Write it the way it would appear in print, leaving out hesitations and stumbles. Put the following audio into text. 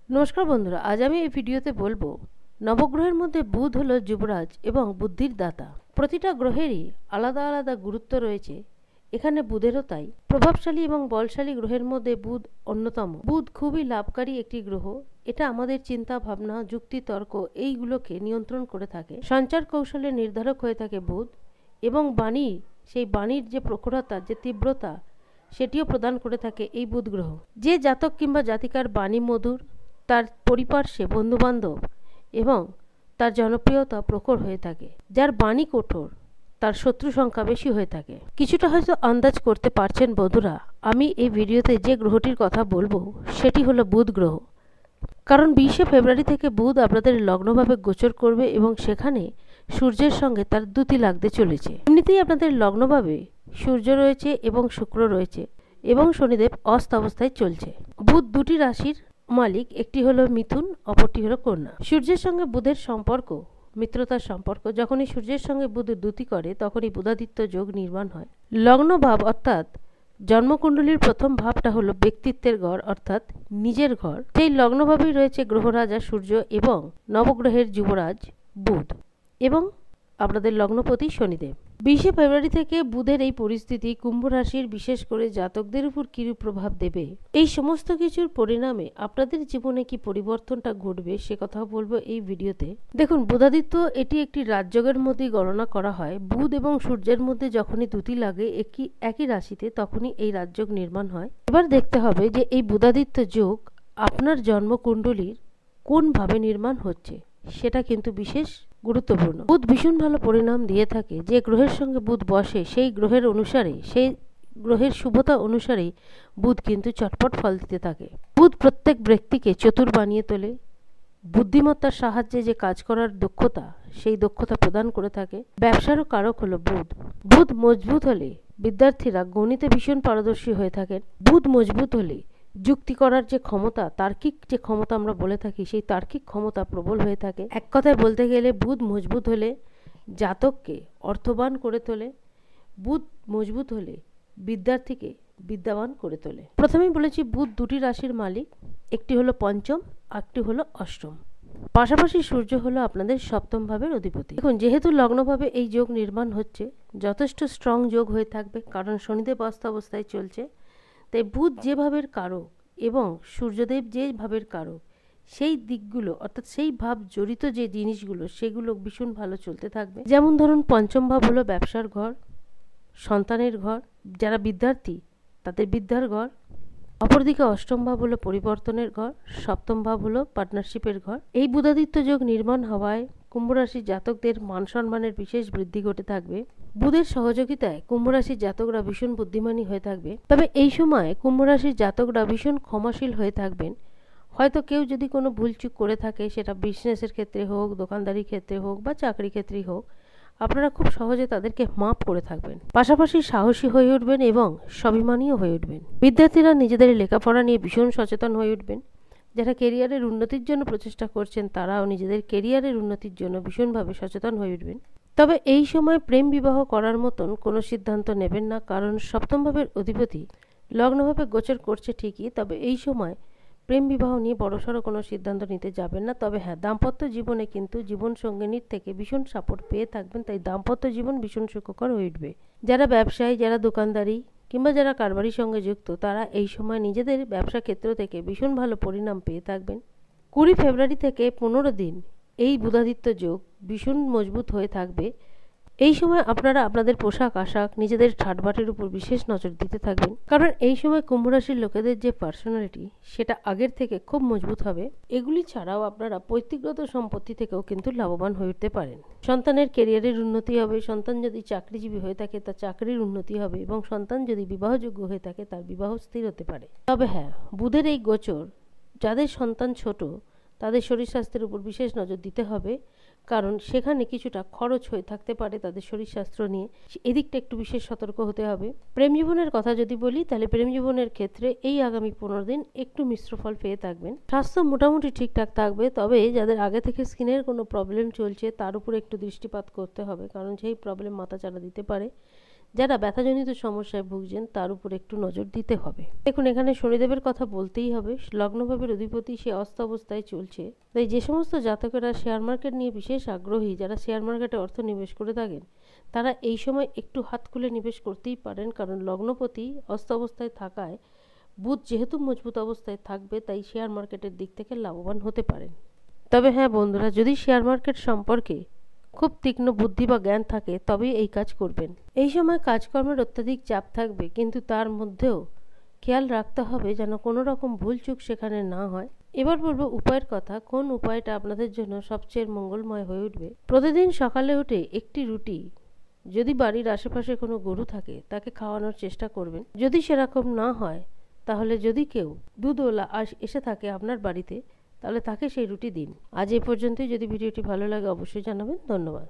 নমস্কার বন্ধুরা, আজ আমি এই ভিডিওতে বলবো নবগ্রহের মধ্যে বুধ হলো যুবরাজ এবং বুদ্ধির দাতা। প্রতিটা গ্রহেরই আলাদা আলাদা গুরুত্ব রয়েছে, এখানে বুধেরও তাই। প্রভাবশালী এবং বলশালী গ্রহের মধ্যে বুধ অন্যতম। বুধ খুবই লাভকারী একটি গ্রহ। এটা আমাদের চিন্তা ভাবনা, যুক্তি, তর্ক এইগুলোকে নিয়ন্ত্রণ করে থাকে। সঞ্চার কৌশলের নির্ধারক হয়ে থাকে বুধ, এবং সেই বাণীর যে প্রখরতা, যে তীব্রতা, সেটিও প্রদান করে থাকে এই বুধ গ্রহ। যে জাতক কিংবা জাতিকার বাণী মধুর, তার পরিপার্শ্বে বন্ধুবান্ধব এবং তার জনপ্রিয়তা প্রখর হয়ে থাকে। যার বাণী কঠোর, তার শত্রু সংখ্যা বেশি হয়ে থাকে। কিছুটা হয়তো আন্দাজ করতে পারছেন বন্ধুরা, আমি এই ভিডিওতে যে গ্রহটির কথা বলবো সেটি হলো বুধ গ্রহ। কারণ 20শে ফেব্রুয়ারি থেকে বুধ আপনাদের লগ্নভাবে গোচর করবে এবং সেখানে সূর্যের সঙ্গে তার দ্যুতি লাগতে চলেছে। এমনিতেই আপনাদের লগ্নভাবে সূর্য রয়েছে এবং শুক্র রয়েছে এবং শনিদেব অস্ত অবস্থায় চলছে। বুধ দুটি রাশির মালিক, একটি হলো মিথুন, অপরটি হলো কন্যা। সূর্যের সঙ্গে বুধের সম্পর্ক মিত্রতার সম্পর্ক। যখনই সূর্যের সঙ্গে বুধ দ্যুতি করে তখনই বুধাদিত্য যোগ নির্মাণ হয়। লগ্ন ভাব অর্থাৎ জন্মকুণ্ডলীর প্রথম ভাবটা হলো ব্যক্তিত্বের ঘর অর্থাৎ নিজের ঘর। সেই লগ্নভাবেই রয়েছে গ্রহরাজা সূর্য এবং নবগ্রহের যুবরাজ বুধ এবং আপনাদের লগ্নপতি শনিদেব। 20শে ফেব্রুয়ারি থেকে বুধের এই পরিস্থিতি কুম্ভ রাশির বিশেষ করে জাতকদের উপর কিরূপ প্রভাব দেবে, এই সমস্ত কিছুর পরিণামে আপনাদের জীবনে কি পরিবর্তনটা ঘটবে সে কথাও বলবো এই ভিডিওতে। দেখুন, বুধাদিত্য এটি একটি রাজযোগের মধ্যেই গণনা করা হয়। বুধ এবং সূর্যের মধ্যে যখনই দ্যুতি লাগে একই রাশিতে, তখনই এই রাজযোগ নির্মাণ হয়। এবার দেখতে হবে যে এই বুধাদিত্য যোগ আপনার জন্মকুণ্ডলীর কোন ভাবে নির্মাণ হচ্ছে, সেটা কিন্তু বিশেষ গুরুত্বপূর্ণ। বুধ ভীষণ ভালো পরিণাম দিয়ে থাকে। যে গ্রহের সঙ্গে বুধ বসে সেই গ্রহের অনুসারে, সেই গ্রহের শুভতা অনুসারেই বুধ কিন্তু চটপট ফল দিতে থাকে। বুধ প্রত্যেক ব্যক্তিকে চতুর বানিয়ে তোলে। বুদ্ধিমত্তার সাহায্যে যে কাজ করার দক্ষতা, সেই দক্ষতা প্রদান করে থাকে। ব্যবসারও কারক হলো বুধ। বুধ মজবুত হলে বিদ্যার্থীরা গণিতে ভীষণ পারদর্শী হয়ে থাকেন। বুধ মজবুত হলে যুক্তি করার যে ক্ষমতা, তার্কিক যে ক্ষমতা আমরা বলে থাকি, সেই তার্কিক ক্ষমতা প্রবল হয়ে থাকে। এক কথায় বলতে গেলে বুধ মজবুত হলে জাতককে অর্থবান করে তোলে। বুধ মজবুত হলে বিদ্যার্থীকে বিদ্যাবান করে তোলে। প্রথমেই বলেছি বুধ দুটি রাশির মালিক, একটি হলো পঞ্চম, একটি হলো অষ্টম। পাশাপাশি সূর্য হলো আপনাদের সপ্তম ভাবের অধিপতি। দেখুন, যেহেতু লগ্নভাবে এই যোগ নির্মাণ হচ্ছে, যথেষ্ট স্ট্রং যোগ হয়ে থাকবে, কারণ শনিদেব অস্ত অবস্থায় চলছে। তাই বুধ যে ভাবের কারক এবং সূর্যদেব যে ভাবের কারক, সেই দিকগুলো অর্থাৎ সেই ভাব জড়িত যে জিনিসগুলো, সেগুলো ভীষণ ভালো চলতে থাকবে। যেমন ধরুন, পঞ্চম ভাব হলো ব্যবসার ঘর, সন্তানের ঘর, যারা বিদ্যার্থী তাদের বিদ্যার ঘর। অপরদিকে অষ্টম ভাব হলো পরিবর্তনের ঘর, সপ্তম ভাব হলো পার্টনারশিপের ঘর। এই বুধাদিত্য যোগ নির্মাণ হওয়ায় কুম্ভ রাশির জাতকদের মান সম্মানের বিশেষ বৃদ্ধি ঘটে থাকবে। বুধের সহযোগিতায় কুম্ভ রাশির জাতকরা ভীষণ বুদ্ধিমানী হয়ে থাকবে। তবে এই সময় কুম্ভ রাশির জাতকরা ভীষণ ক্ষমাশীল হয়ে থাকবেন। হয়তো কেউ যদি কোনো ভুলচুক করে থাকে, সেটা বিজনেসের ক্ষেত্রে হোক, দোকানদারির ক্ষেত্রে হোক বা চাকরি ক্ষেত্রেই হোক, আপনারা খুব সহজে তাদেরকে মাপ করে থাকবেন। পাশাপাশি সাহসী হয়ে উঠবেন এবং স্বাভিমানীও হয়ে উঠবেন। বিদ্যার্থীরা নিজেদের লেখাপড়া নিয়ে ভীষণ সচেতন হয়ে উঠবেন। যারা কেরিয়ারের উন্নতির জন্য প্রচেষ্টা করছেন, তারাও নিজেদের কেরিয়ারের উন্নতির জন্য ভীষণভাবে সচেতন হয়ে উঠবেন। তবে এই সময় প্রেম বিবাহ করার মতন কোনো সিদ্ধান্ত নেবেন না, কারণ সপ্তম ভাবের অধিপতি লগ্নভাবে গোচর করছে ঠিকই, তবে এই সময় প্রেম বিবাহ নিয়ে বড়সড় কোনো সিদ্ধান্ত নিতে যাবেন না। তবে হ্যাঁ, দাম্পত্য জীবনে কিন্তু জীবন সঙ্গিনীর থেকে ভীষণ সাপোর্ট পেয়ে থাকবেন, তাই দাম্পত্য জীবন ভীষণ সুখকর হয়ে উঠবে। যারা ব্যবসায়ী, যারা দোকানদারি কিংবা যারা কারবারির সঙ্গে যুক্ত, তারা এই সময় নিজেদের ব্যবসা ক্ষেত্র থেকে ভীষণ ভালো পরিণাম পেয়ে থাকবেন। 20 ফেব্রুয়ারি থেকে 15 দিন এই বুধাদিত্য যোগ ভীষণ মজবুত হয়ে থাকবে। এই সময় আপনারা আপনাদের পোশাক আশাক, নিজেদের ঠাটবাটের উপর বিশেষ নজর দিতে থাকবেন, কারণ এই সময় কুম্ভ রাশির লোকেদের যে পার্সোনালিটি, সেটা আগের থেকে খুব মজবুত হবে। এগুলি ছাড়াও আপনারা পৈতৃকগত সম্পত্তি থেকেও কিন্তু লাভবান হয়ে উঠতে পারেন। সন্তানের কেরিয়ারের উন্নতি হবে, সন্তান যদি চাকরিজীবী হয়ে থাকে তার চাকরির উন্নতি হবে, এবং সন্তান যদি বিবাহযোগ্য হয়ে থাকে তার বিবাহ স্থির হতে পারে। তবে হ্যাঁ, বুধের এই গোচর, যাদের সন্তান ছোট তাদের শরীর স্বাস্থ্যের উপর বিশেষ নজর দিতে হবে, কারণ সেখানে কিছুটা খরচ হয়ে থাকতে পারে তাদের শরীর স্বাস্থ্য নিয়ে। এদিকটা একটু বিশেষ সতর্ক হতে হবে। প্রেম জীবনের কথা যদি বলি, তাহলে প্রেম জীবনের ক্ষেত্রে এই আগামী 15 দিন একটু মিশ্র ফল পেয়ে থাকবেন। স্বাস্থ্য মোটামুটি ঠিকঠাক থাকবে, তবে যাদের আগে থেকে স্কিনের কোনো প্রবলেম চলছে তার উপর একটু দৃষ্টিপাত করতে হবে, কারণ সেই প্রবলেম মাথাচাড়া দিতে পারে। যারা ব্যথাজনিত সমস্যায় ভুগছেন তার উপর একটু নজর দিতে হবে। দেখুন, এখানে শনিদেবের কথা বলতেই হবে। লগ্নভাবের অধিপতি সে অস্ত অবস্থায় চলছে, তাই যে সমস্ত জাতকেরা শেয়ার মার্কেট নিয়ে বিশেষ আগ্রহী, যারা শেয়ার মার্কেটে অর্থ নিবেশ করে থাকেন, তারা এই সময় একটু হাত খুলে নিবেশ করতেই পারেন, কারণ লগ্নপতি অস্ত অবস্থায় থাকায় বুধ যেহেতু মজবুত অবস্থায় থাকবে, তাই শেয়ার মার্কেটের দিক থেকে লাভবান হতে পারেন। তবে হ্যাঁ বন্ধুরা, যদি শেয়ার মার্কেট সম্পর্কে খুব তীক্ষ্ণ বুদ্ধি বা জ্ঞান থাকে তবেই এই কাজ করবেন। এই সময় কাজকর্মের অত্যাধিক চাপ থাকবে, কিন্তু তার মধ্যেও খেয়াল রাখতে হবে যেন কোনো রকম ভুলচুক সেখানে না হয়। এবার বলবো উপায়ের কথা। কোন উপায়টা আপনাদের জন্য সবচেয়ে মঙ্গলময় হয়ে উঠবে? প্রতিদিন সকালে উঠে একটি রুটি, যদি বাড়ির আশেপাশে কোনো গরু থাকে তাকে খাওয়ানোর চেষ্টা করবেন। যদি সেরকম না হয়, তাহলে যদি কেউ দুধওয়ালা এসে থাকে আপনার বাড়িতে, তাহলে তাকে সেই রুটি দিন। আজ এ পর্যন্তই। যদি ভিডিওটি ভালো লাগে অবশ্যই জানাবেন। ধন্যবাদ।